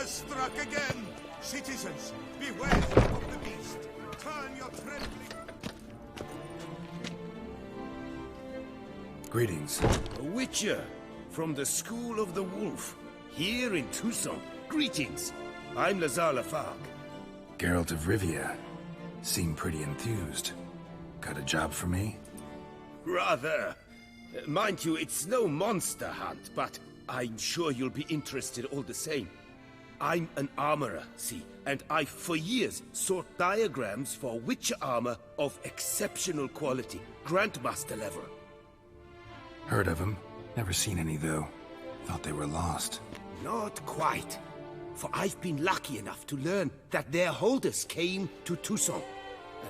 has struck again! Citizens, beware of the beast! Turn your trembling... Greetings. A witcher from the School of the Wolf, here in Tucson. Greetings. I'm Lazar Lafargue. Geralt of Rivia. Seem pretty enthused. Got a job for me? Rather. Mind you, it's no monster hunt, but I'm sure you'll be interested all the same. I'm an armorer, see, and I've for years sought diagrams for witcher armor of exceptional quality, Grandmaster level. Heard of them. Never seen any, though. Thought they were lost. Not quite. For I've been lucky enough to learn that their holders came to Tucson.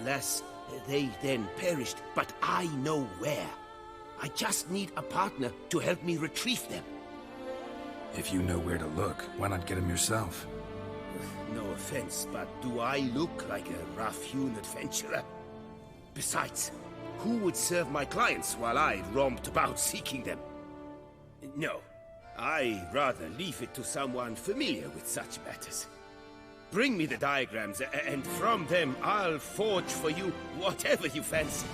Alas, they then perished, but I know where. I just need a partner to help me retrieve them. If you know where to look, why not get them yourself? No offense, but do I look like a rough-hewn adventurer? Besides, who would serve my clients while I romped about seeking them? No, I'd rather leave it to someone familiar with such matters. Bring me the diagrams, and from them I'll forge for you whatever you fancy.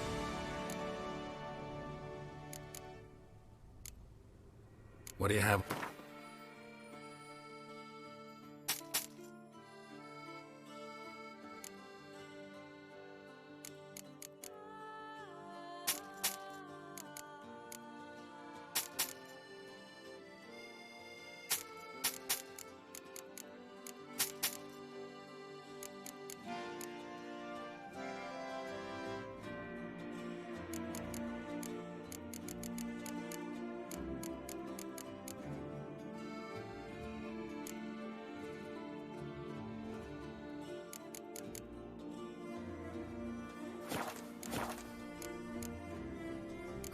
What do you have?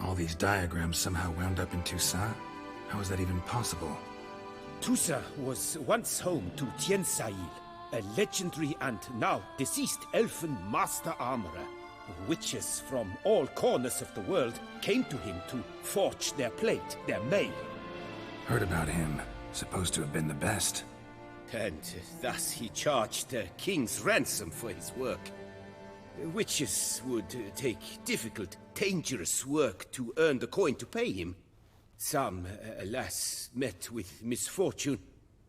All these diagrams somehow wound up in Tucson? How is that even possible? Tusa was once home to Tiensail, a legendary and now deceased elfin master armorer. Witches from all corners of the world came to him to forge their plate, their mail. Heard about him. Supposed to have been the best. And thus he charged a king's ransom for his work. Witches would take difficult, dangerous work to earn the coin to pay him. Some, alas, met with misfortune,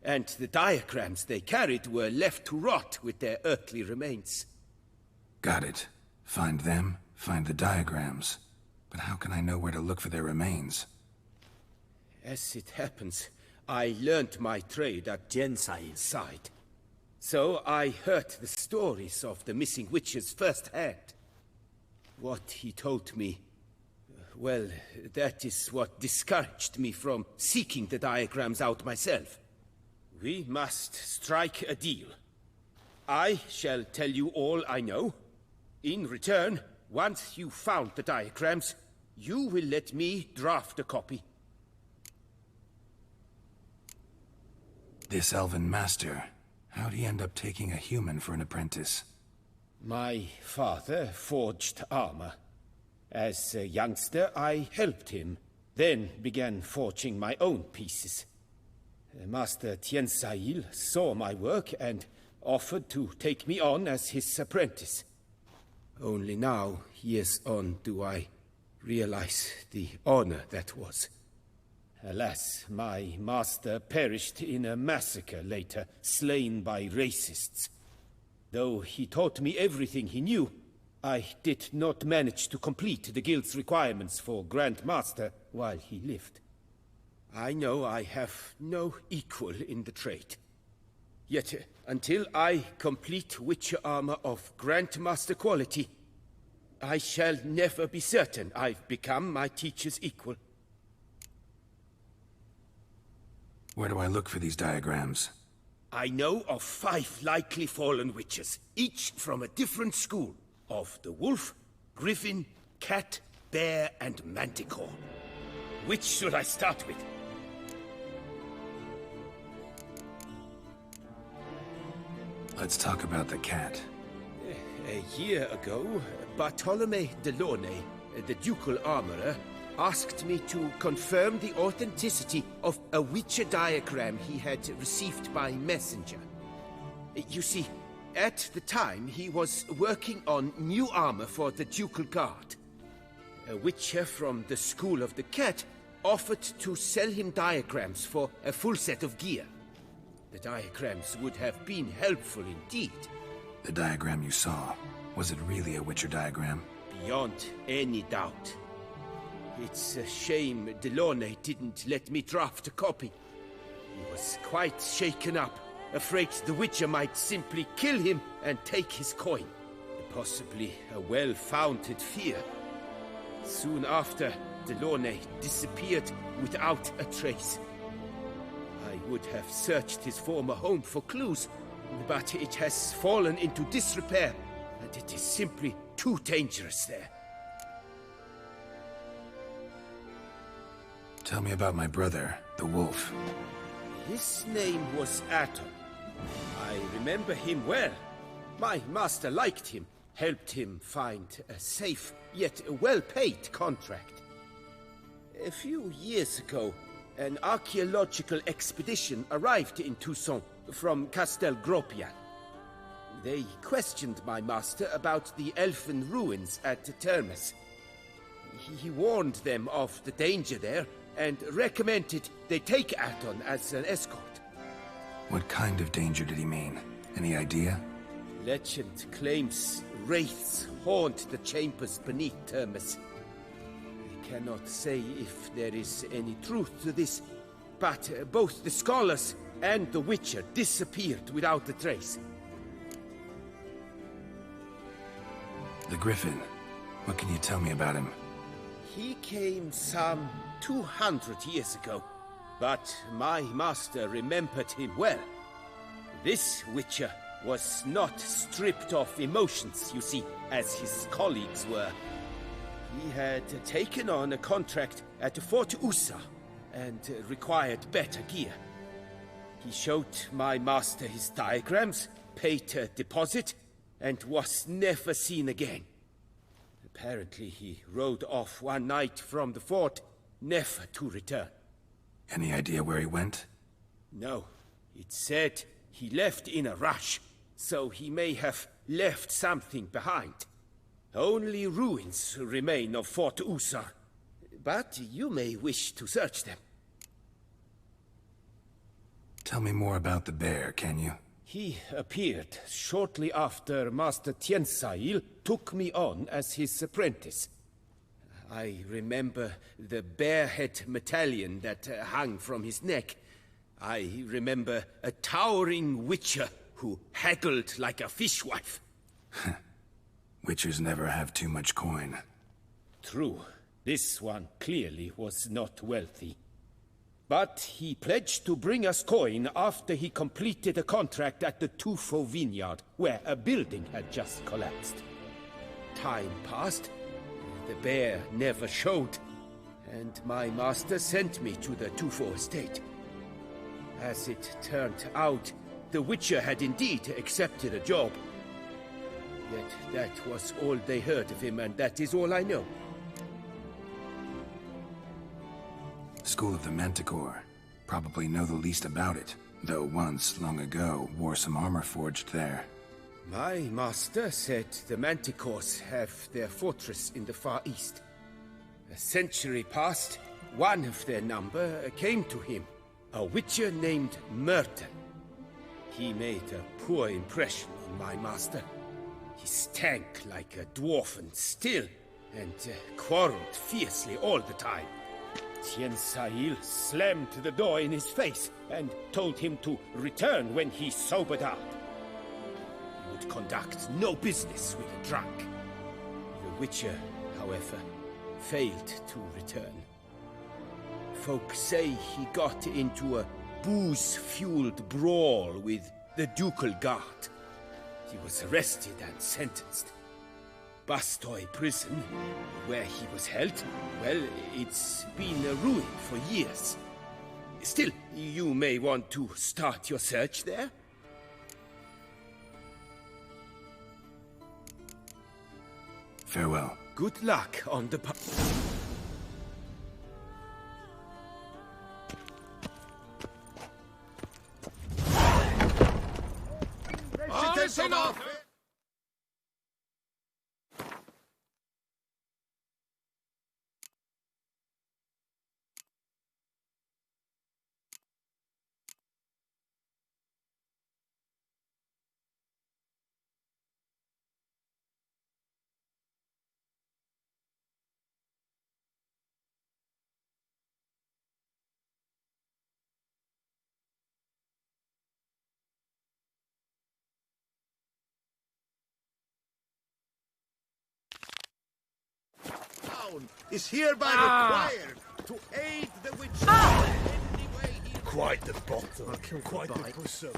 and the diagrams they carried were left to rot with their earthly remains. Got it. Find them, find the diagrams. But how can I know where to look for their remains? As it happens, I learned my trade at Tiensail's side. So I heard the stories of the missing witches firsthand. What he told me, well, that is what discouraged me from seeking the diagrams out myself. We must strike a deal. I shall tell you all I know. In return, once you've found the diagrams, you will let me draft a copy. This elven master, how'd he end up taking a human for an apprentice? My father forged armor. As a youngster, I helped him, then began forging my own pieces. Master Tiensail saw my work and offered to take me on as his apprentice. Only now, years on, do I realize the honor that was. Alas, my master perished in a massacre later, slain by racists. Though he taught me everything he knew, I did not manage to complete the guild's requirements for Grand Master while he lived. I know I have no equal in the trade. Yet, until I complete Witcher armor of Grandmaster quality, I shall never be certain I've become my teacher's equal. Where do I look for these diagrams? I know of 5 likely fallen witches, each from a different school of the wolf, griffin, cat, bear, and manticore. Which should I start with? Let's talk about the cat. A year ago, Bartolome de Launay, the ducal armorer, asked me to confirm the authenticity of a Witcher diagram he had received by messenger. You see, at the time he was working on new armor for the Ducal Guard. A Witcher from the School of the Cat offered to sell him diagrams for a full set of gear. The diagrams would have been helpful indeed. The diagram you saw, was it really a Witcher diagram? Beyond any doubt. It's a shame Delaunay didn't let me draft a copy. He was quite shaken up, afraid the Witcher might simply kill him and take his coin. Possibly a well-founded fear. Soon after, Delaunay disappeared without a trace. I would have searched his former home for clues, but it has fallen into disrepair, and it is simply too dangerous there. Tell me about my brother, the wolf. His name was Aton. I remember him well. My master liked him, helped him find a safe, yet well-paid contract. A few years ago, an archaeological expedition arrived in Toussaint from Castel Gropian. They questioned my master about the elfin ruins at Termes. He warned them of the danger there and recommended they take Aton as an escort. What kind of danger did he mean? Any idea? Legend claims wraiths haunt the chambers beneath Termes. I cannot say if there is any truth to this, but both the scholars and the Witcher disappeared without a trace. The Griffin. What can you tell me about him? He came some 200 years ago, but my master remembered him well. This Witcher was not stripped of emotions, you see, as his colleagues were. He had taken on a contract at Fort Usa and required better gear. He showed my master his diagrams, paid a deposit, and was never seen again. Apparently he rode off one night from the fort, never to return. Any idea where he went? No. It said he left in a rush, so he may have left something behind. Only ruins remain of Fort Usar, but you may wish to search them. Tell me more about the bear, can you? He appeared shortly after Master Tiensail took me on as his apprentice. I remember the bear-head medallion that hung from his neck. I remember a towering Witcher who haggled like a fishwife. Witchers never have too much coin. True. This one clearly was not wealthy. But he pledged to bring us coin after he completed a contract at the Tufo vineyard, where a building had just collapsed. Time passed. The bear never showed, and my master sent me to the Tufo estate. As it turned out, the Witcher had indeed accepted a job. Yet that was all they heard of him, and that is all I know. School of the Manticore. Probably know the least about it, though once, long ago, wore some armor forged there. My master said the Manticores have their fortress in the Far East. A century passed, one of their number came to him, a Witcher named Merton. He made a poor impression on my master. He stank like a dwarfen still, and quarreled fiercely all the time. Tiensail slammed the door in his face and told him to return when he sobered up. He would conduct no business with a drunk. The Witcher, however, failed to return. Folk say he got into a booze-fueled brawl with the Ducal Guard. He was arrested and sentenced. Bastoy prison, where he was held, well, it's been a ruin for years. Still, you may want to start your search there. Farewell. Good luck on the enough! Is hereby required to aid the witch. Quite the bottle. Quite the pusser,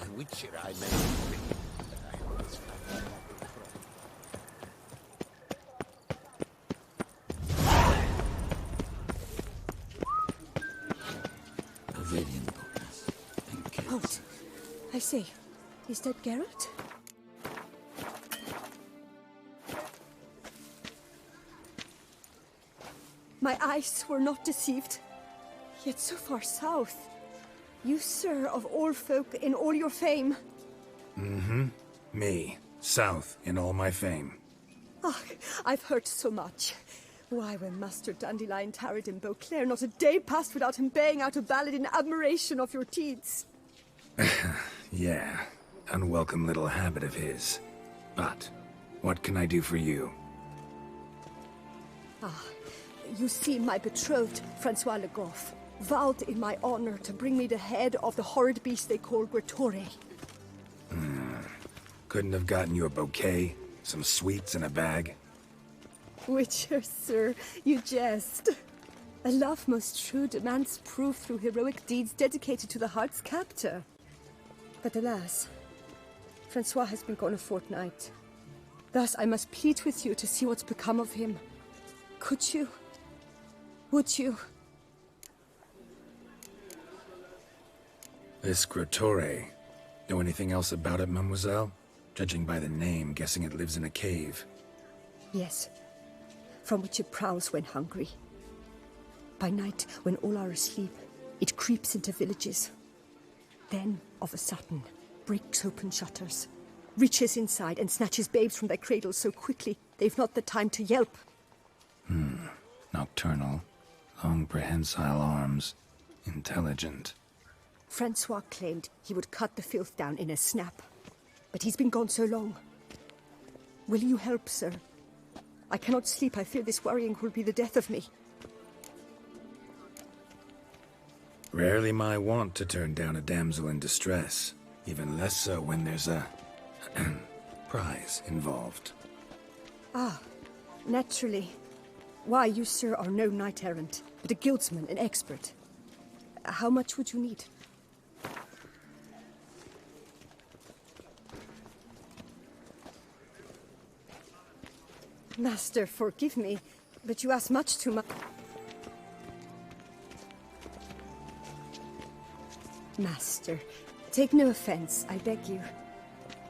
A witcher I may be. Pavilion bookings. And kids. Halt! I say, is that Geralt? My eyes were not deceived. Yet so far south. You, sir, of all folk in all your fame. Me, south in all my fame. Ah, I've heard so much. Why, when Master Dandelion tarried in Beauclair, not a day passed without him baying out a ballad in admiration of your deeds. Yeah, unwelcome little habit of his. But, what can I do for you? You see, my betrothed, Francois Le Goff, vowed in my honor to bring me the head of the horrid beast they call Gretore. Couldn't have gotten you a bouquet, some sweets in a bag? Witcher, sir, you jest. A love most true demands proof through heroic deeds dedicated to the heart's captor. But alas, Francois has been gone a fortnight. Thus I must plead with you to see what's become of him. Could you? Would you? This Gretore. Know anything else about it, mademoiselle? Judging by the name, guessing it lives in a cave. Yes, from which it prowls when hungry. By night, when all are asleep, it creeps into villages. Then, of a sudden, breaks open shutters, reaches inside and snatches babes from their cradles so quickly they've not the time to yelp. Nocturnal, long prehensile arms, intelligent. Francois claimed he would cut the filth down in a snap. But he's been gone so long. Will you help, sir? I cannot sleep. I fear this worrying will be the death of me. Rarely my wont to turn down a damsel in distress. Even less so when there's a prize involved. Naturally. Why, you, sir, are no knight-errant, but a guildsman, an expert. How much would you need? Master, forgive me, but you ask much too much. Master, take no offense, I beg you.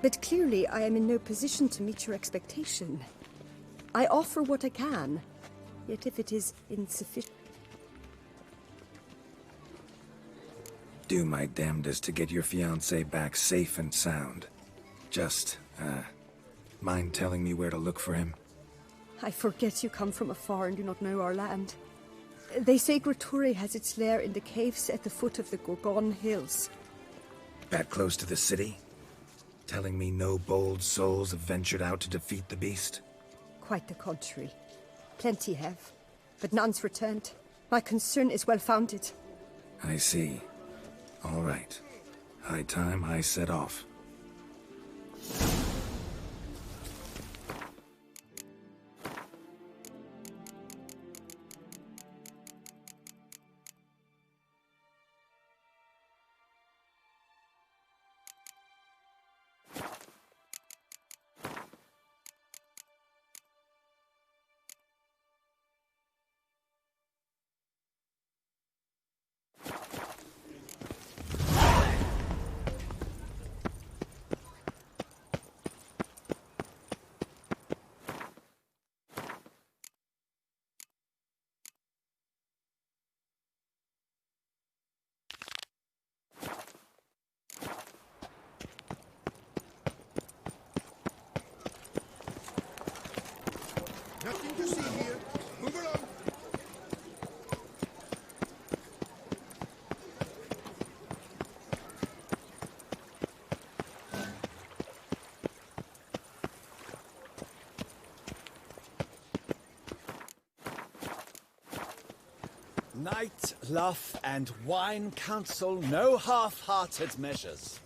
But clearly I am in no position to meet your expectation. I offer what I can, yet if it is insufficient... Do my damnedest to get your fiancé back safe and sound. Just, mind telling me where to look for him? I forget you come from afar and do not know our land. They say Gretore has its lair in the caves at the foot of the Gorgon Hills. That close to the city? Telling me no bold souls have ventured out to defeat the beast? Quite the contrary. Plenty have, but none's returned. My concern is well-founded. I see. All right. High time I set off. Nothing to see here. Move along. Night, luff, and wine counsel no half-hearted measures.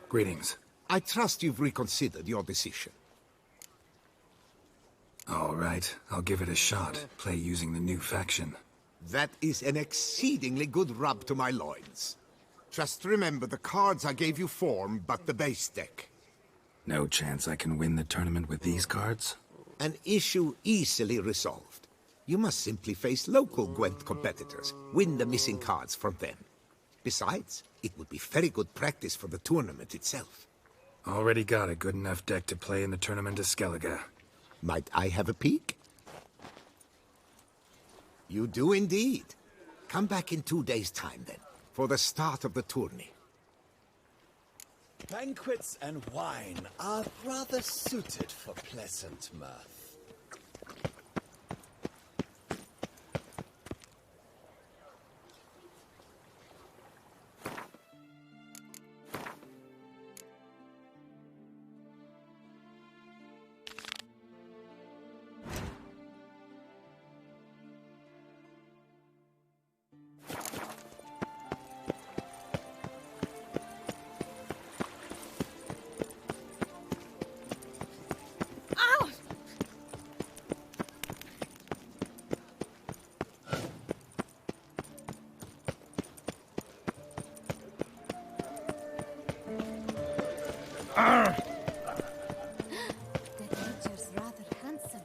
Greetings. I trust you've reconsidered your decision. All right, I'll give it a shot. Play using the new faction. That is an exceedingly good rub to my loins. Just remember the cards I gave you form but the base deck. No chance I can win the tournament with these cards? An issue easily resolved. You must simply face local Gwent competitors, win the missing cards from them. Besides, it would be very good practice for the tournament itself. Already got a good enough deck to play in the tournament of Skellige. Might I have a peek? You do indeed. Come back in 2 days' time then, for the start of the tourney. Banquets and wine are rather suited for pleasant mirth. That creature's rather handsome.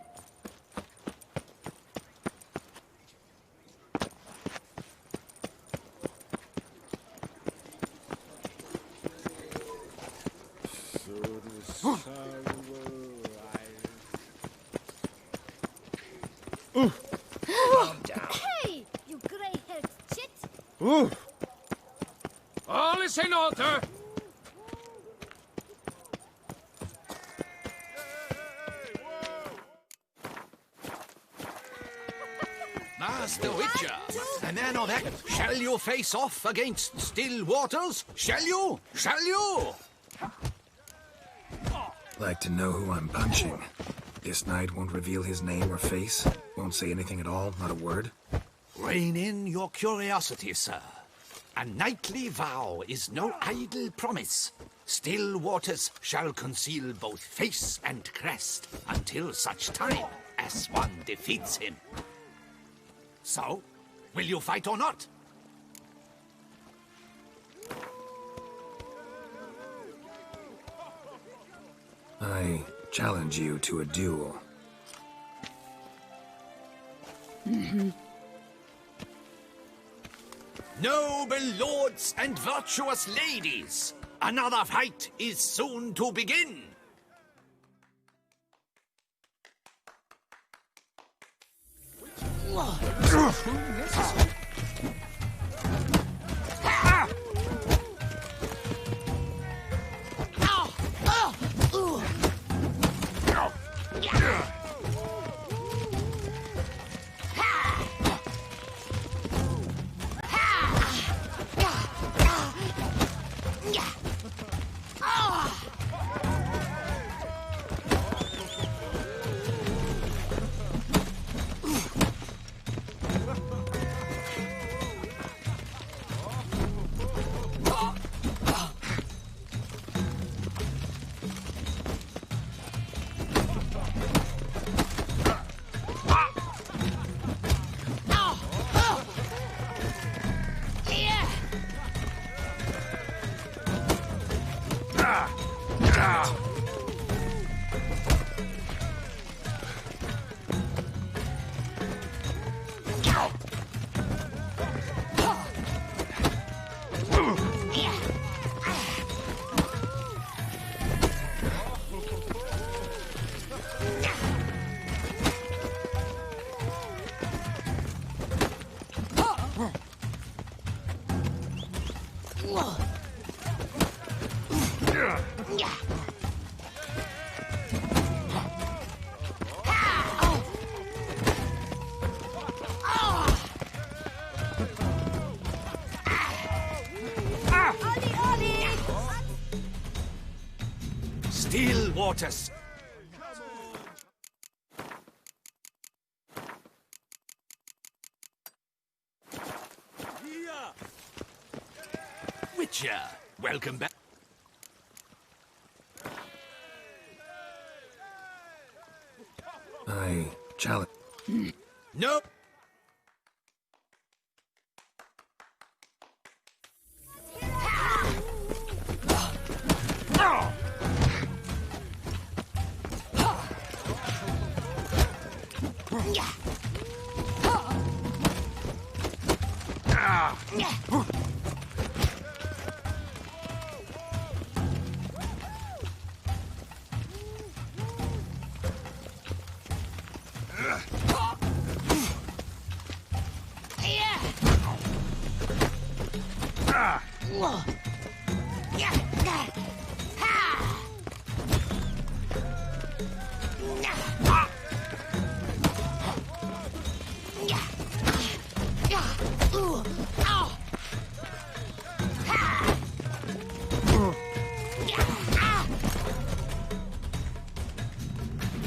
Hey, you grey-haired chit! All is in order. Master Witcher, a man of act, shall you face off against still waters? Shall you? Shall you? Like to know who I'm punching. This knight won't reveal his name or face. Won't say anything at all, not a word. Rein in your curiosity, sir. A knightly vow is no idle promise. Still waters shall conceal both face and crest until such time as one defeats him. So, will you fight or not? I challenge you to a duel. Noble lords and virtuous ladies, another fight is soon to begin. Still waters. Witcher, welcome back. I challenge. Nope.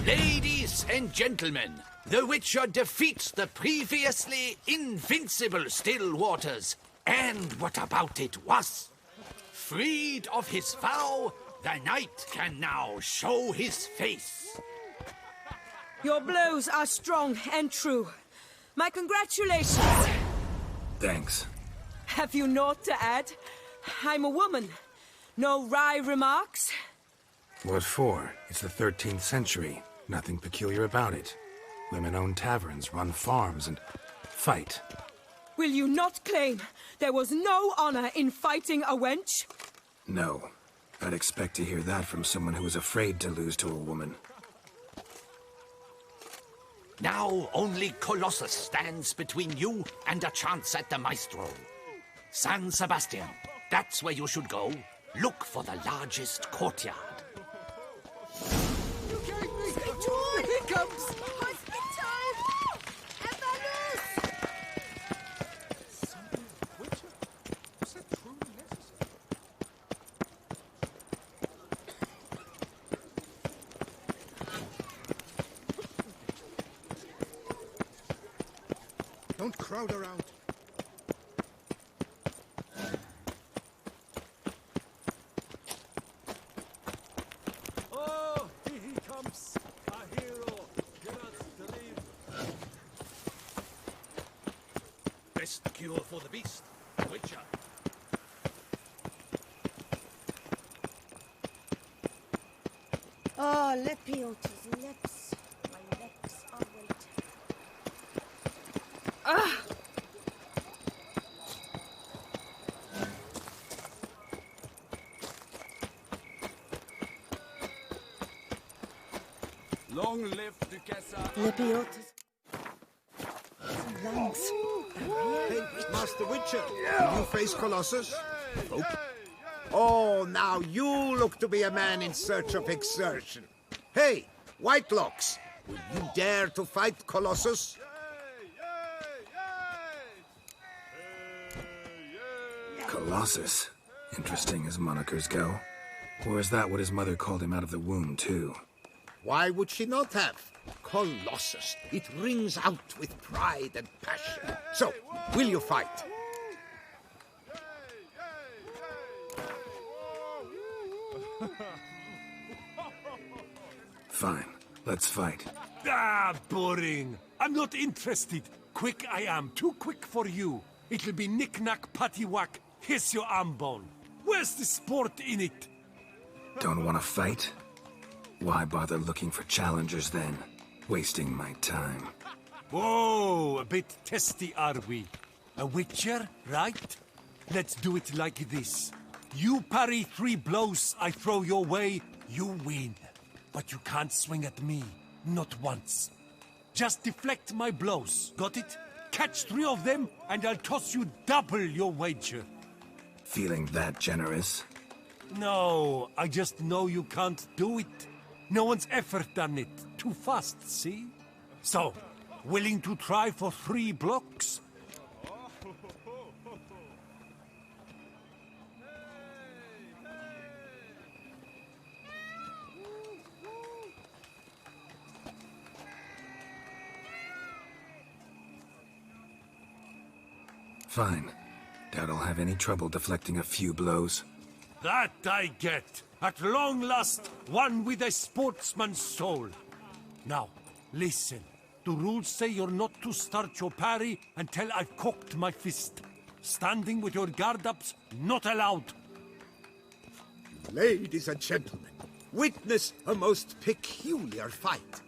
Ladies and gentlemen, the Witcher defeats the previously invincible Still Waters. And what about it was? Freed of his vow, the knight can now show his face. Your blows are strong and true. My congratulations. Thanks. Have you naught to add? I'm a woman. No wry remarks? What for? It's the 13th century. Nothing peculiar about it. Women own taverns, run farms, and fight. Will you not claim there was no honor in fighting a wench? No. I'd expect to hear that from someone who was afraid to lose to a woman. Now only Colossus stands between you and a chance at the Maestro. San Sebastian, that's where you should go. Look for the largest courtyard. Here comes! Hospital! Evanus! Don't crowd around. Oh, he comes. A hero. Geralt the Leave. Best cure for the beast, Witcher. Oh, Lepiotis' lips. My lips are waiting. Long live Duchessa. Lepiotis' lungs. Hey, Master Witcher, will you face Colossus? Nope. Oh, now you look to be a man in search of exertion. Hey, Whitelocks, will you dare to fight Colossus? Colossus. Interesting as monikers go. Or is that what his mother called him out of the womb, too? Why would she not have? Colossus. It rings out with pride and passion. So, will you fight? Fine. Let's fight. Ah, boring. I'm not interested. Quick I am. Too quick for you. It'll be knick-knack, paddywhack. Here's your arm bone. Where's the sport in it? Don't want to fight? Why bother looking for challengers then? Wasting my time. Whoa, a bit testy are we? A witcher, right? Let's do it like this. You parry 3 blows I throw your way, you win. But you can't swing at me, not once. Just deflect my blows, got it? Catch 3 of them, and I'll toss you double your wager. Feeling that generous? No, I just know you can't do it. No one's ever done it. Too fast, see? So, willing to try for 3 blocks? Fine. Doubt I'll have any trouble deflecting a few blows. That I get. At long last, one with a sportsman's soul. Now, listen. The rules say you're not to start your parry until I've cocked my fist. Standing with your guard ups, not allowed. Ladies and gentlemen, witness a most peculiar fight.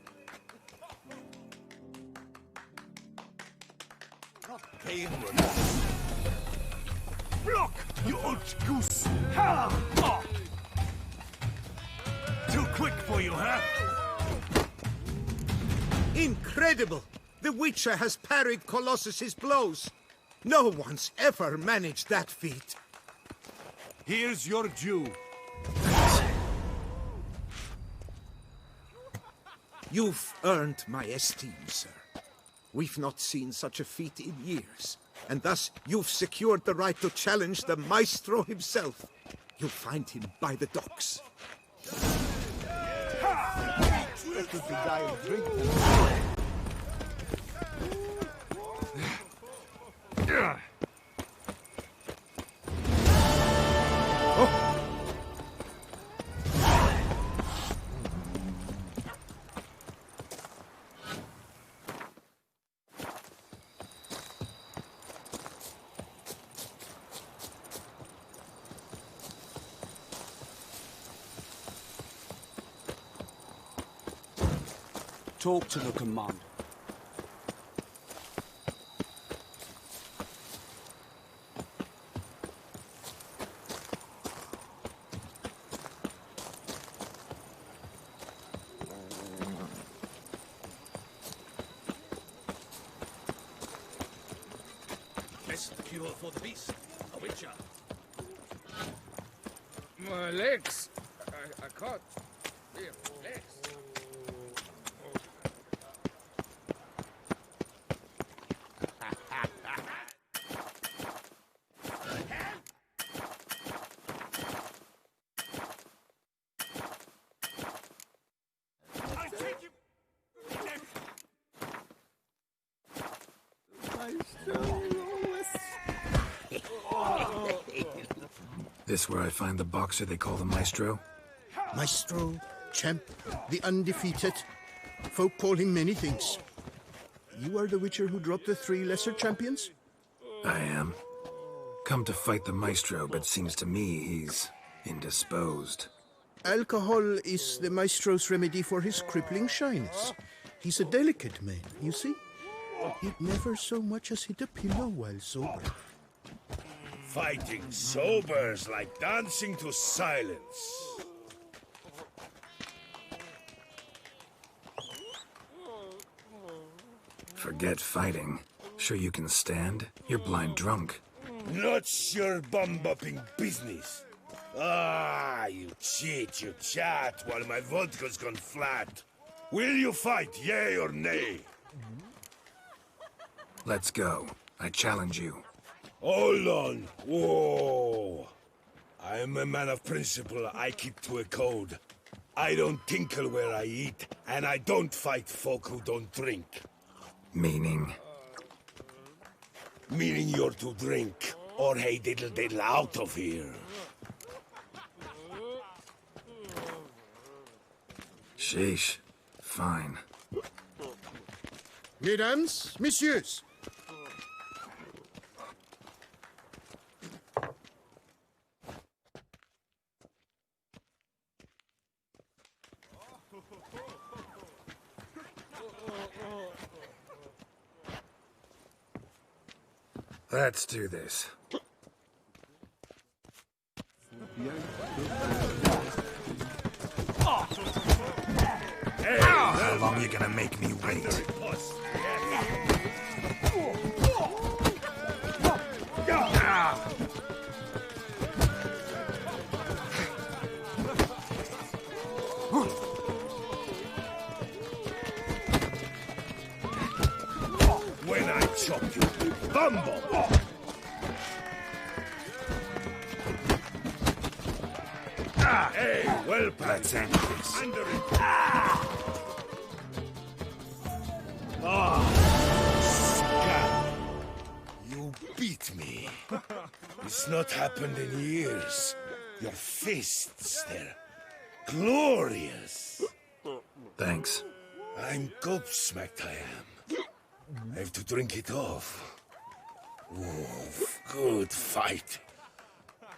Block, you old goose! Ha! Oh. Too quick for you, huh? Incredible! The Witcher has parried Colossus's blows. No one's ever managed that feat. Here's your due. You've earned my esteem, sir. We've not seen such a feat in years, and thus you've secured the right to challenge the Maestro himself. You'll find him by the docks. Talk to the commander. Best cure for the beast, a Witcher. My legs. I caught. Here, legs. This where I find the boxer they call the Maestro? Maestro, champ, the undefeated. Folk call him many things. You are the Witcher who dropped the 3 lesser champions? I am. Come to fight the Maestro, but seems to me he's indisposed. Alcohol is the Maestro's remedy for his crippling shyness. He's a delicate man, you see? He'd never so much as hit a pillow while sober. Fighting sober's like dancing to silence. Forget fighting. Sure you can stand? You're blind drunk. Not your bum-bopping business. Ah, you cheat, you chat, while my vodka's gone flat. Will you fight, yay or nay? Let's go. I challenge you. Hold on. Whoa. I'm a man of principle. I keep to a code. I don't tinkle where I eat, and I don't fight folk who don't drink. Meaning? Meaning you're to drink, or hey diddle diddle out of here. Sheesh. Fine. Mesdames, messieurs. Let's do this. Hey, how long are you gonna make me wait? chop you. Bumble! Ah, hey, well, Let's end this. under it. Scab. You beat me. It's not happened in years. Your fists, they're glorious. Thanks. I'm gobsmacked, I am. I have to drink it off. Ooh, good fight.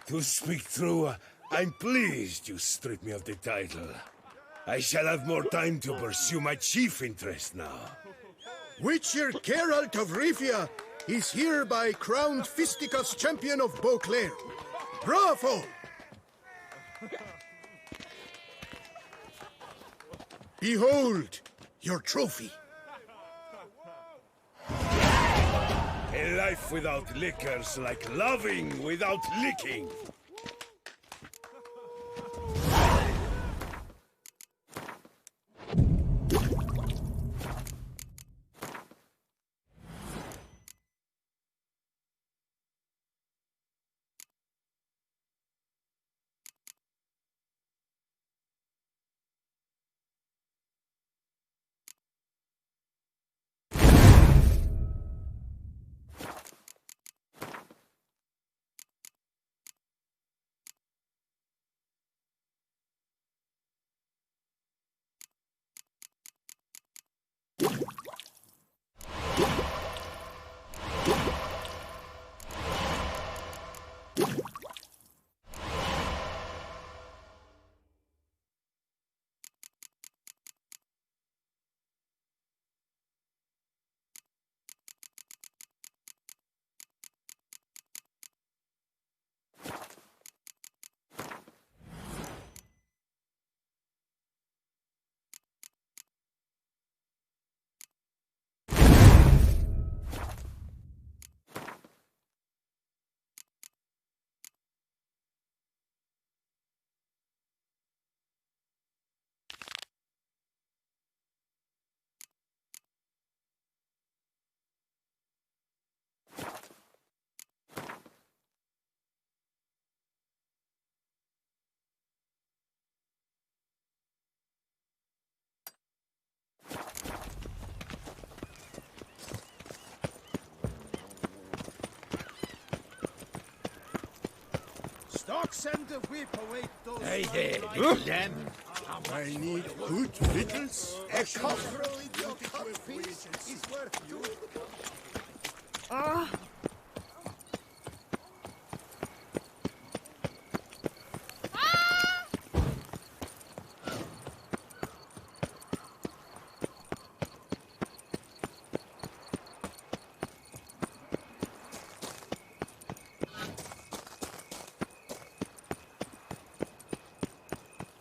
To speak true, I'm pleased you stripped me of the title. I shall have more time to pursue my chief interest now. Witcher Geralt of Rivia is hereby crowned Fisticuffs champion of Beauclair. Bravo! Behold your trophy. A life without liquor's like loving without licking. Stocks and the whip await those... Hey there, little lamb. I need good victuals. A cockerel in your cockpit is worth you. Ah!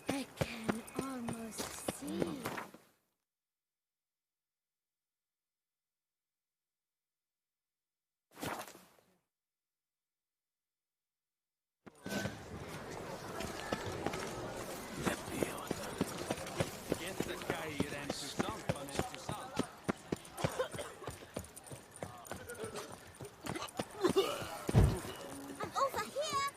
I can almost see. I'm over here.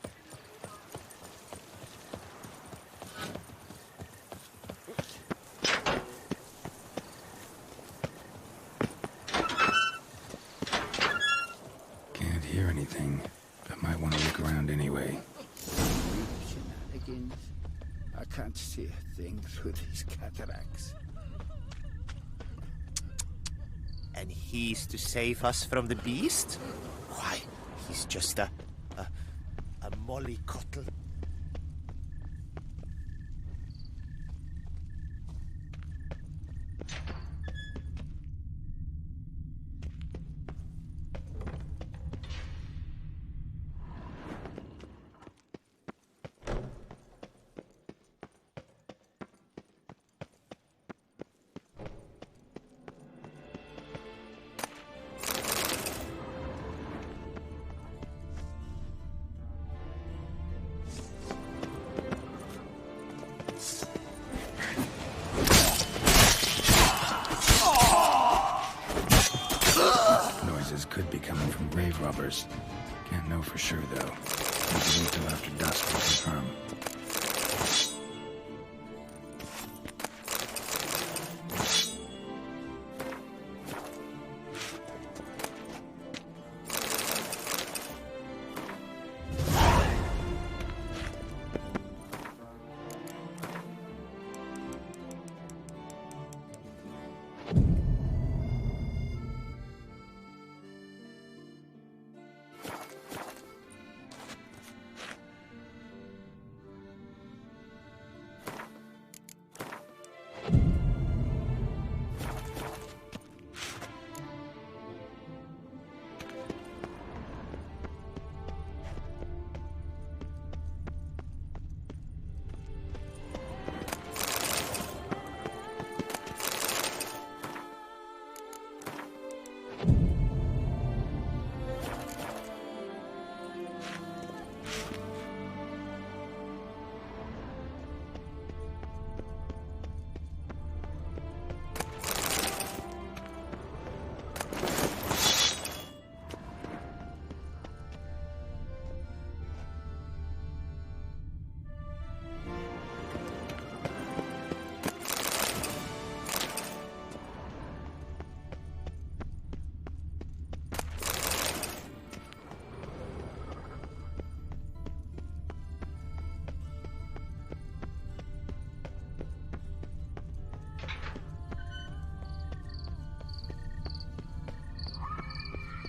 Can't hear anything, but might want to look around anyway. Shenanigans. I can't see a thing through these cataracts. And he's to save us from the beast? Why, he's just a mollycoddle. grave robbers. Can't know for sure, though. Need to wait till after dusk to confirm.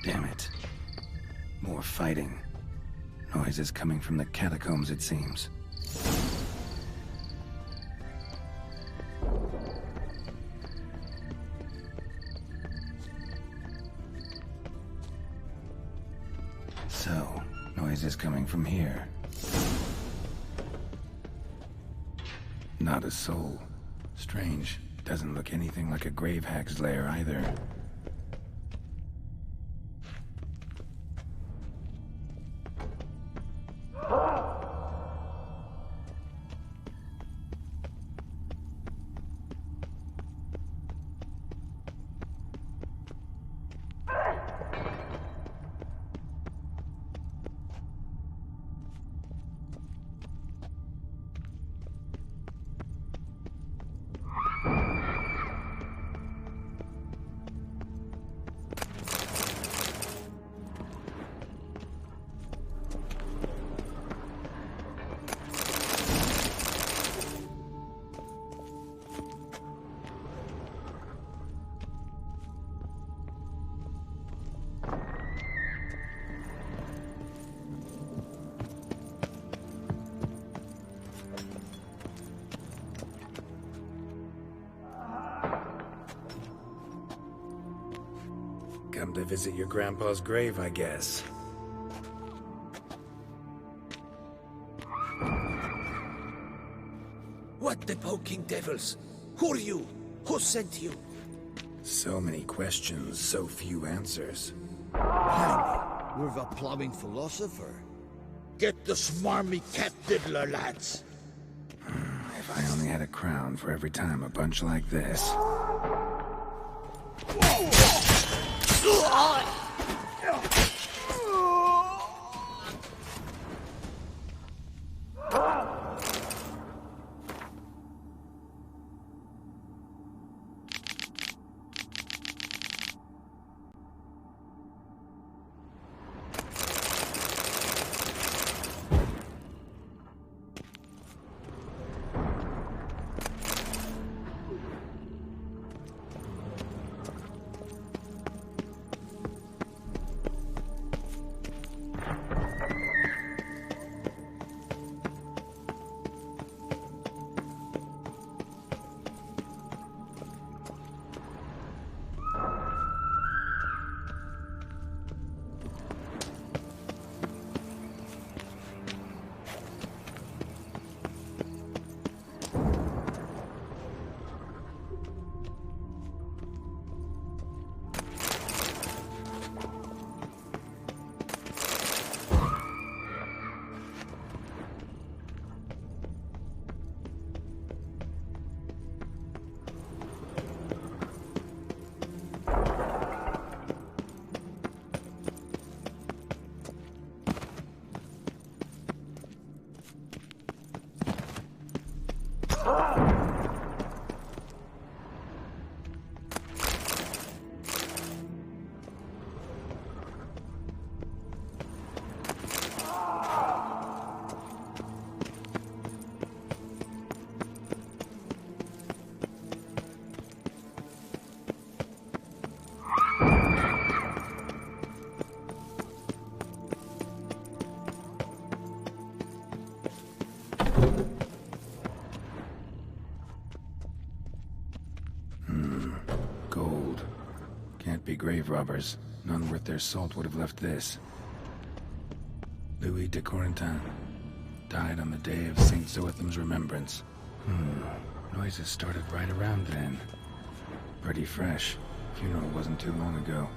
Damn it. More fighting. Noises coming from the catacombs, it seems. So, noises coming from here. Not a soul. Strange. Doesn't look anything like a grave hag's lair either. Come to visit your grandpa's grave, I guess. What the poking devils? Who are you? Who sent you? So many questions, so few answers. We're the plumbing philosopher. Get the smarmy cat diddler, lads. If I only had a crown for every time a bunch like this. grave robbers. None worth their salt would have left this. Louis de Corentin. Died on the day of St. Zoetham's remembrance. Noises started right around then. Pretty fresh. Funeral wasn't too long ago.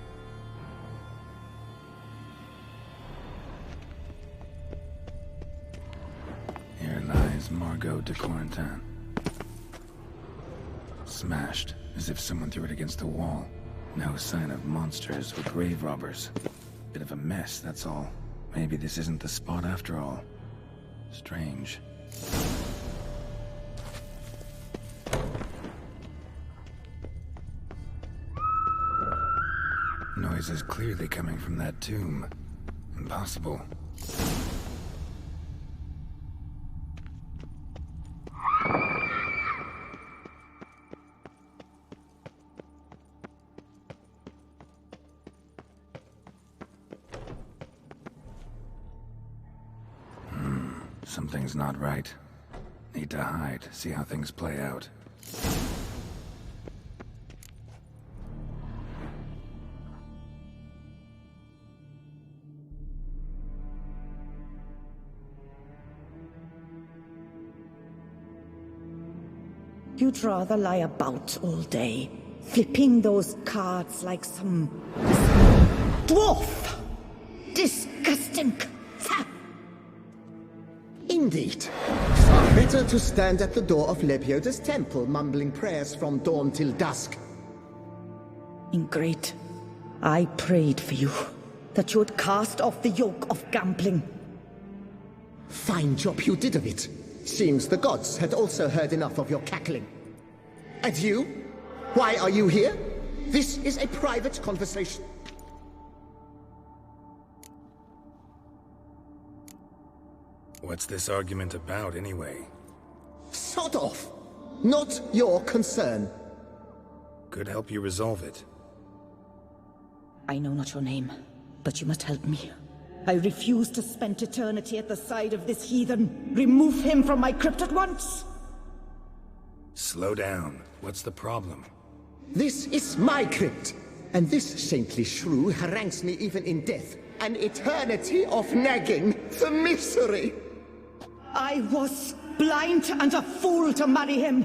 Here lies Margot de Corentin. Smashed, as if someone threw it against the wall. No sign of monsters or grave robbers. Bit of a mess, that's all. Maybe this isn't the spot after all. Strange. Noise is clearly coming from that tomb. Impossible. Something's not right. Need to hide, see how things play out. You'd rather lie about all day, flipping those cards like some dwarf. Disgusting. Indeed. Far better to stand at the door of Lepioda's temple, mumbling prayers from dawn till dusk. Ingrate, I prayed for you, that you would cast off the yoke of gambling. Fine job you did of it. Seems the gods had also heard enough of your cackling. And you? Why are you here? This is a private conversation. What's this argument about, anyway? Sod off! Not your concern. Could help you resolve it. I know not your name, but you must help me. I refuse to spend eternity at the side of this heathen. Remove him from my crypt at once! Slow down. What's the problem? This is my crypt, and this saintly shrew harangues me even in death. An eternity of nagging, the misery! I was blind and a fool to marry him.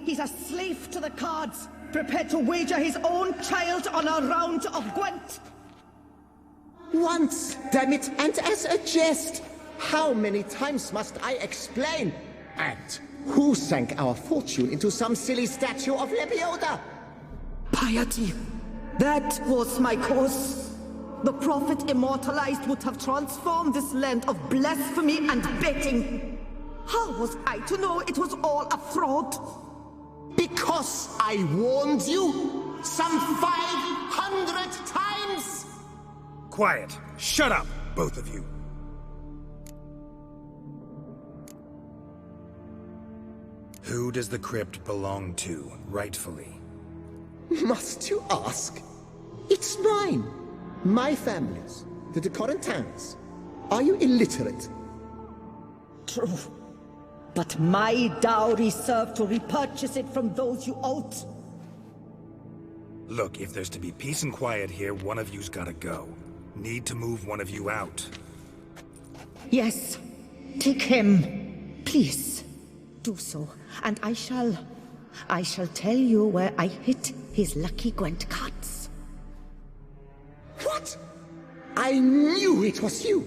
He's a slave to the cards, prepared to wager his own child on a round of Gwent. Once, damn it, and as a jest. How many times must I explain? And who sank our fortune into some silly statue of Lepioda? Piety. That was my cause. The prophet immortalized would have transformed this land of blasphemy and betting. How was I to know it was all a fraud? Because I warned you some 500 times! Quiet! Shut up, both of you! Who does the crypt belong to, rightfully? Must you ask? It's mine. My family's. The de Corentins. Are you illiterate? True. But my dowry served to repurchase it from those you owed. Look, if there's to be peace and quiet here, one of you's gotta go. Need to move one of you out. Yes. Take him. Please. Do so. And I shall tell you where I hid his lucky Gwent cards. What? I knew it was you!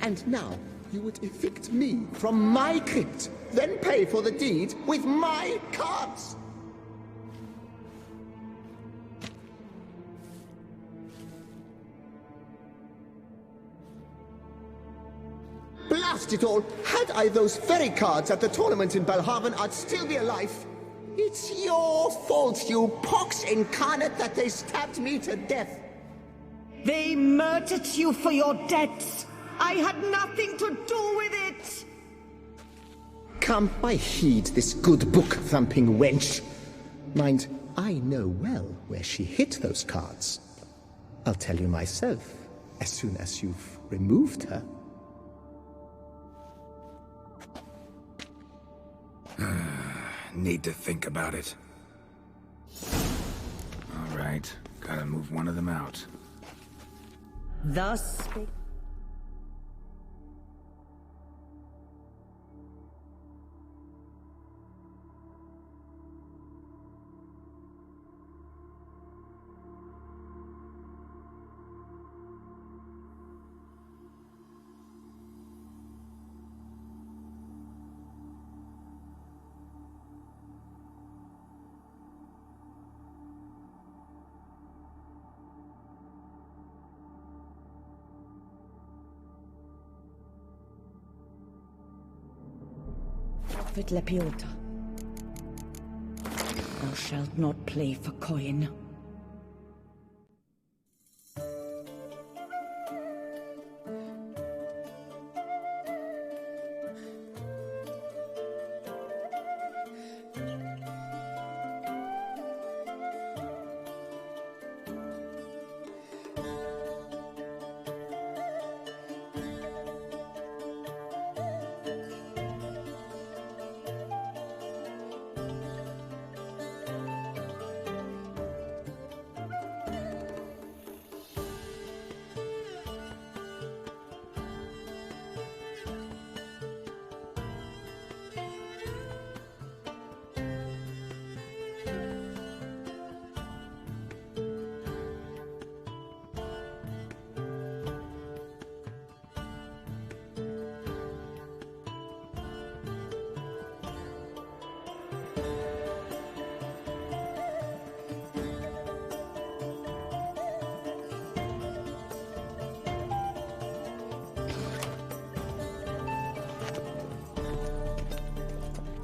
And now, you would evict me from my crypt, then pay for the deed with my cards! Blast it all! Had I those very cards at the tournament in Belhaven, I'd still be alive. It's your fault, you pox incarnate, that they stabbed me to death. They murdered you for your debts. I had nothing to do with it. Come, I heed this good book-thumping wench. Mind, I know well where she hid those cards. I'll tell you myself, as soon as you've removed her. Need to think about it. All right, Gotta move one of them out. Thus spake. Prophet Lepiota, thou shalt not play for coin.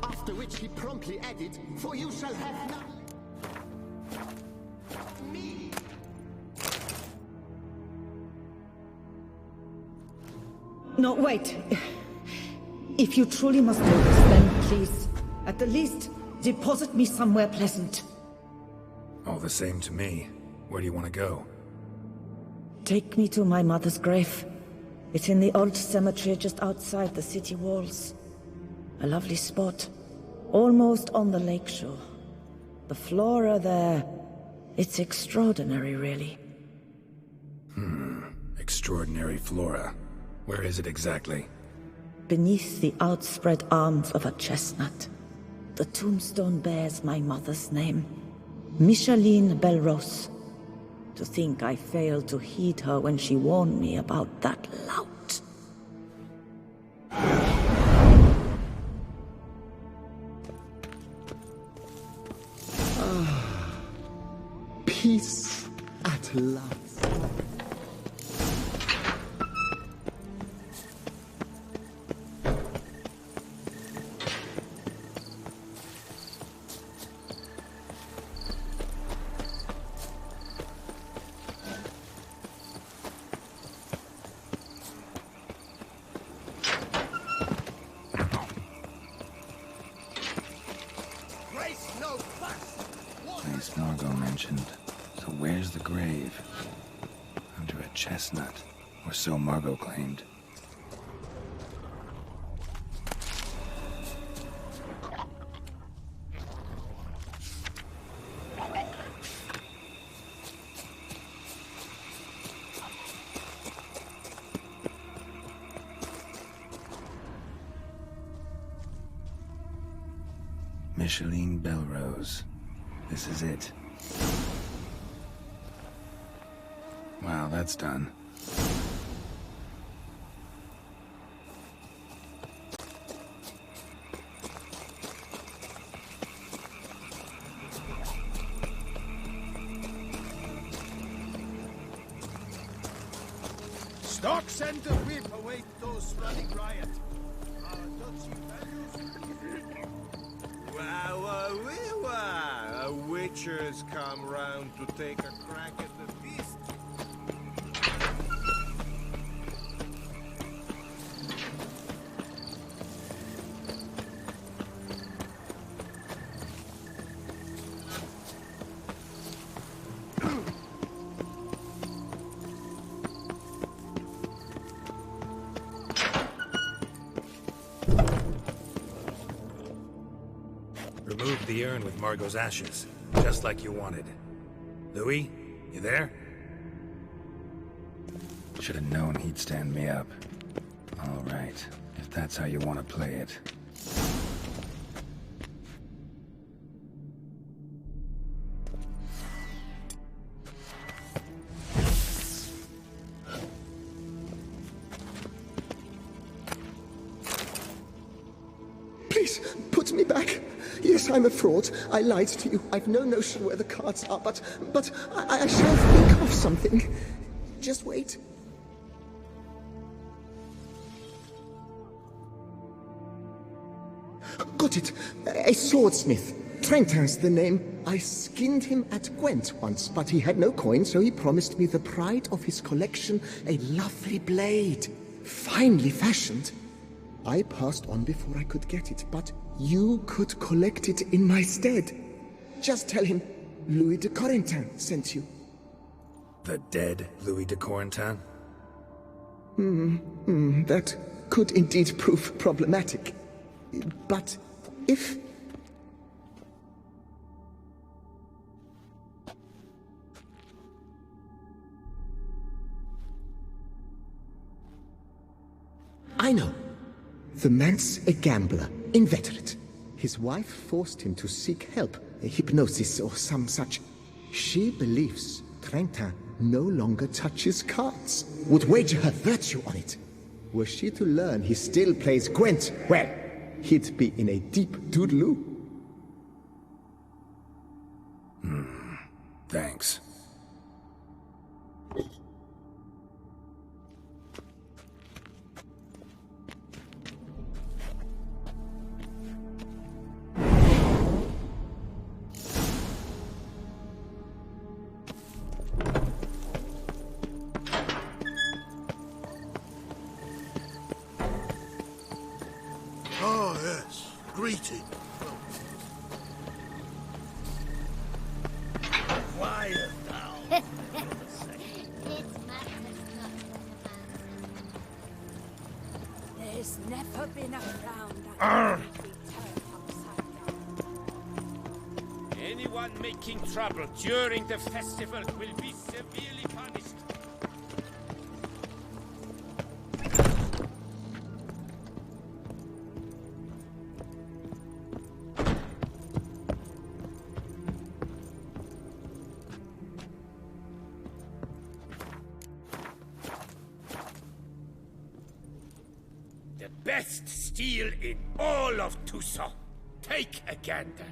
After which he promptly added, "For you shall have none." Me. No, wait. If you truly must do this, then please, at the least, deposit me somewhere pleasant. All the same to me. Where do you want to go? Take me to my mother's grave. It's in the old cemetery just outside the city walls. A lovely spot, almost on the lakeshore. The flora there, it's extraordinary, really. Extraordinary flora. Where is it exactly? Beneath the outspread arms of a chestnut, the tombstone bears my mother's name, Micheline Belrose. To think I failed to heed her when she warned me about that lout. Peace at last. Place Margot mentioned. So where's the grave? Under a chestnut, or so Margot claimed. Micheline Belrose. This is it. Wow, that's done. Stocks and the whip await those running riot. A witcher's come round to take a crack at the beast. Remove the urn with Margot's ashes, just like you wanted. Louis, You there? Should have known he'd stand me up. All right, if that's how you want to play it. Please, put me back. Yes, I'm a fraud. I lied to you. I've no notion where the cards are, but I shall think of something. Just wait. Got it. A swordsmith. Trentin's the name. I skinned him at Gwent once, but he had no coin, so he promised me the pride of his collection, a lovely blade, finely fashioned. I passed on before I could get it, but you could collect it in my stead. Just tell him Louis de Corentin sent you. The dead Louis de Corentin? That could indeed prove problematic. But if... I know. The man's a gambler, inveterate. His wife forced him to seek help, a hypnosis or some such. She believes Trentin no longer touches cards, would wager her virtue on it. Were she to learn he still plays Gwent, well, he'd be in a deep doodaloo. Thanks. Ah, yes. Greeting. Quiet now. There's never been a frown that Arr! can be turned upside down. Anyone making trouble during the festival will be severely punished. The best steel in all of Toussaint. Take a gander.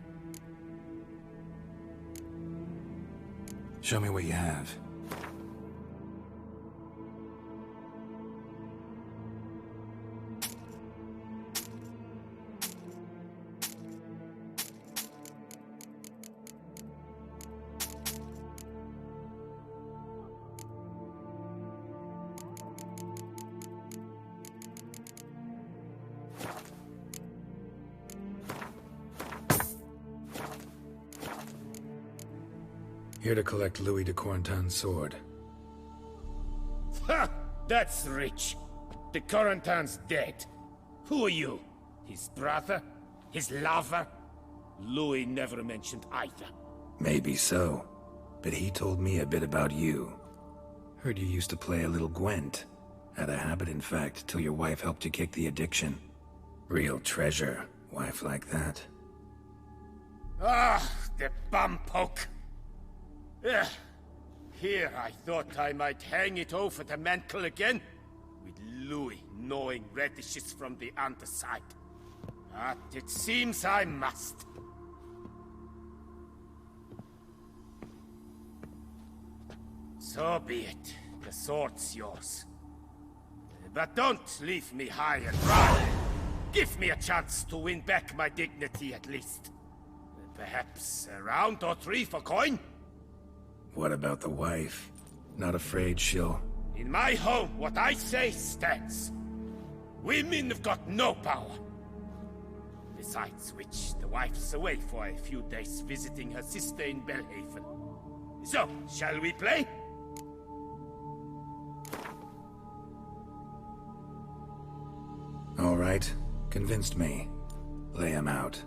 Show me what you have. Here to collect Louis de Corentin's sword. Ha! That's rich. The Corentin's dead. Who are you? His brother? His lover? Louis never mentioned either. Maybe so, but he told me a bit about you. Heard you used to play a little Gwent. Had a habit, in fact, till your wife helped you kick the addiction. Real treasure, wife like that. Ah, the bumpoke. Ugh. Here I thought I might hang it over the mantle again, with Louis gnawing radishes from the underside. But it seems I must. So be it. The sword's yours. But don't leave me high and dry. Give me a chance to win back my dignity at least. Perhaps a round or three for coin? What about the wife? Not afraid she'll... In my home, what I say stands. Women have got no power. Besides which, the wife's away for a few days visiting her sister in Belhaven. So, shall we play? All right, convinced me. Lay him out.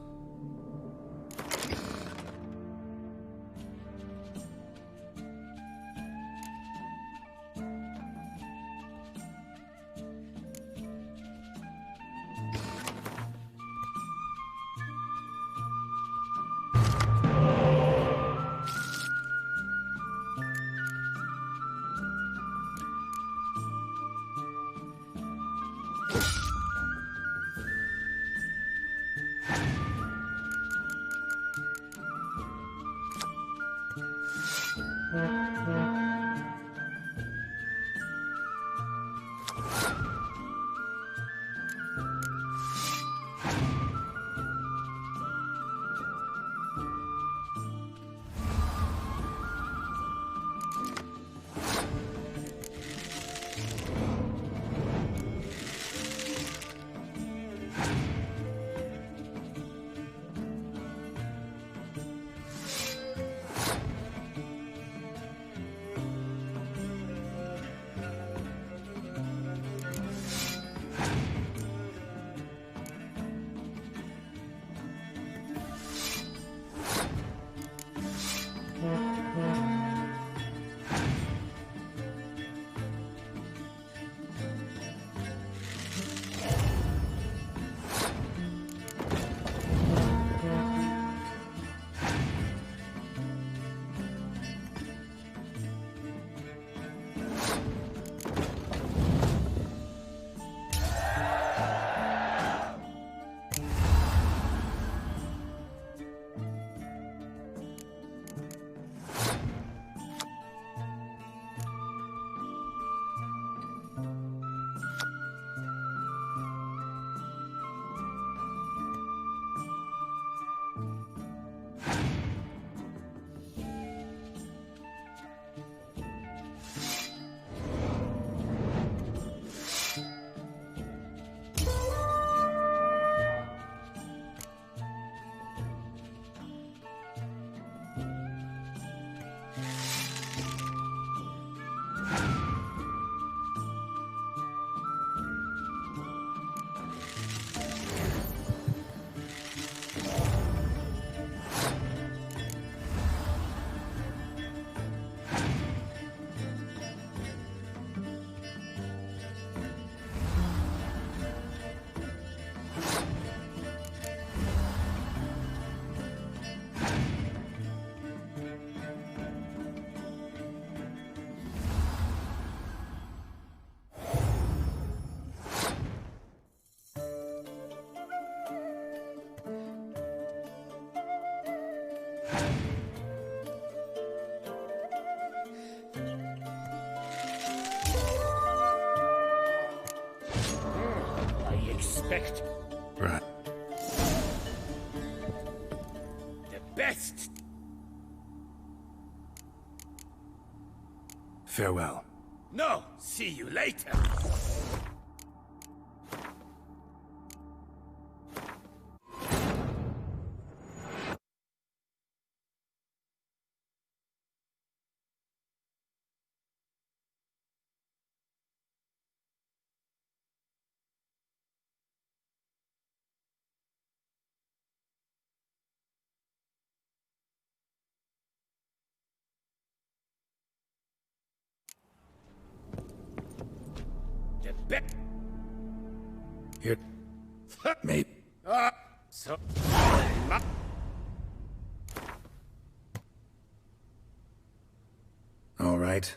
respect. Right. The best. Farewell. No, see you later. Here. Mate. So. All right.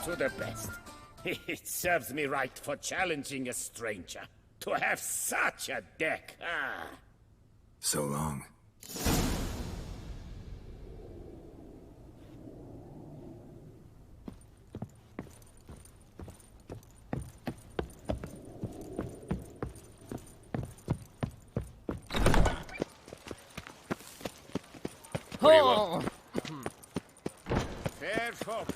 To the best. It serves me right for challenging a stranger. To have such a deck, ah! So long. Oh. Fair folk.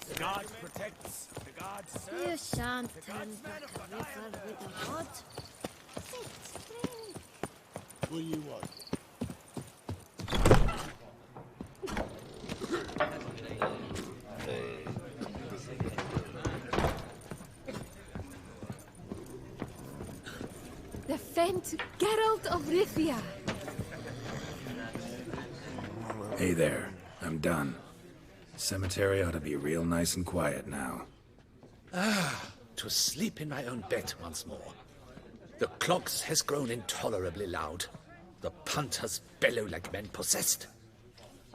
The God protects, the God You serves. shan't turn back a river with a rod. Sit, spring. What do you want? The Fent Geralt of Rivia. Hey there, I'm done. Cemetery ought to be real nice and quiet now. To sleep in my own bed once more. The clogs has grown intolerably loud. The punters bellow like men possessed.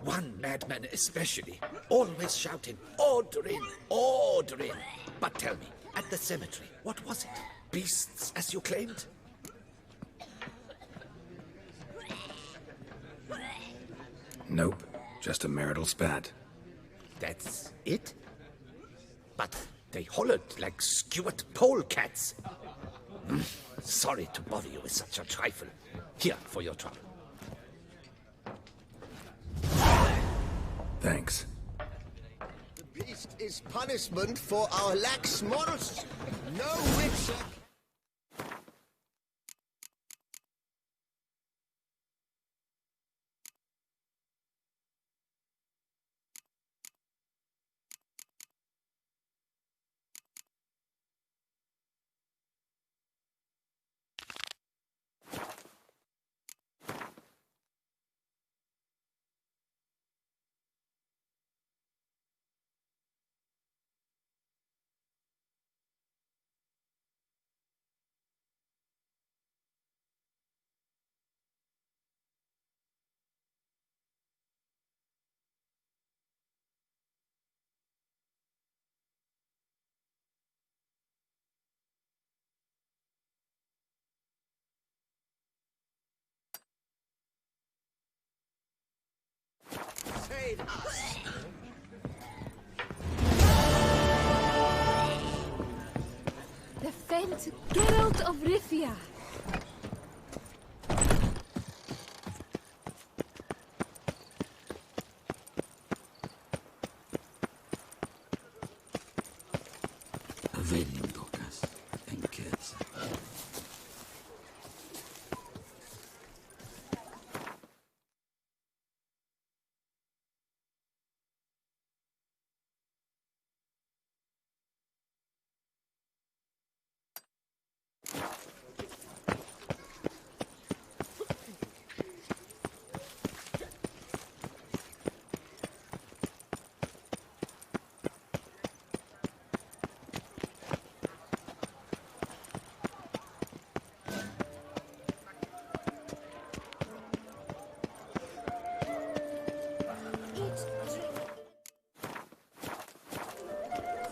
One madman especially, always shouting, "Order in! Order in!" But tell me, at the cemetery, what was it? Beasts, as you claimed? Nope, just a marital spat. That's it? But they hollered like skewered polecats. Sorry to bother you with such a trifle. Here, for your trouble. Thanks. The beast is punishment for our lax morals. No witcher. Save us. The Fent Geralt of Rivia. Veniam, Dorcas. Enkes.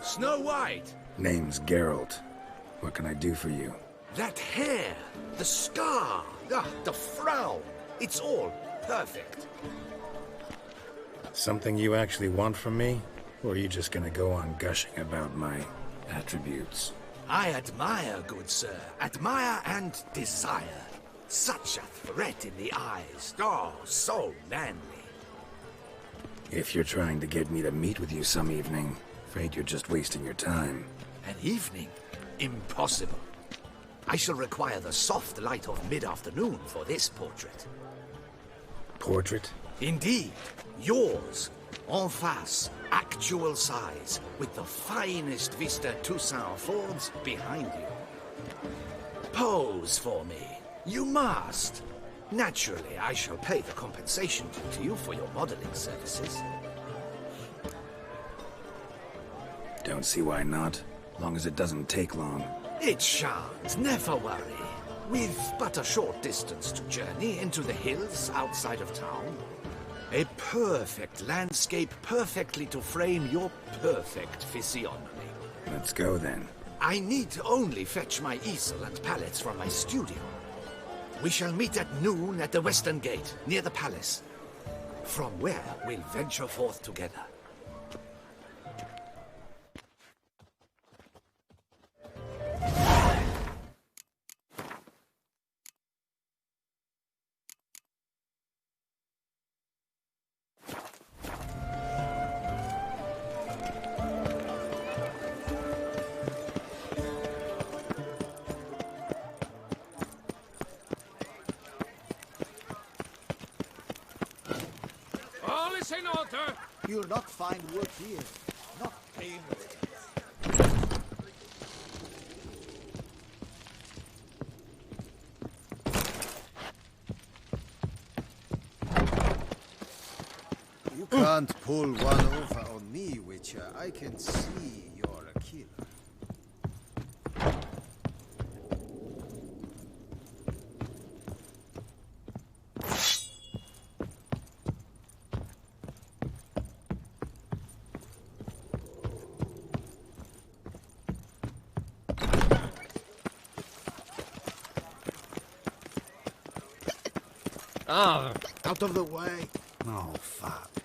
Snow White! Name's Geralt. What can I do for you? That hair, the scar, the frown. It's all perfect. Something you actually want from me? Or are you just gonna go on gushing about my attributes? I admire, good sir. Admire and desire. Such a threat in the eyes. Oh, so manly. If you're trying to get me to meet with you some evening, afraid you're just wasting your time. An evening? Impossible. I shall require the soft light of mid-afternoon for this portrait. Portrait? Indeed. Yours. En face. Actual size. With the finest vista Toussaint affords behind you. Pose for me. You must. Naturally, I shall pay the compensation due to you for your modeling services. Don't see why not. Long as it doesn't take long. It shan't, never worry. With but a short distance to journey into the hills outside of town. A perfect landscape perfectly to frame your perfect physiognomy. Let's go then. I need only fetch my easel and palettes from my studio. We shall meet at noon at the western gate, near the palace. From where we'll venture forth together. is in order! You'll not find wood here. Not painless. You can't pull one over on me, Witcher. I can see you're a killer. Out of the way. Oh, fuck.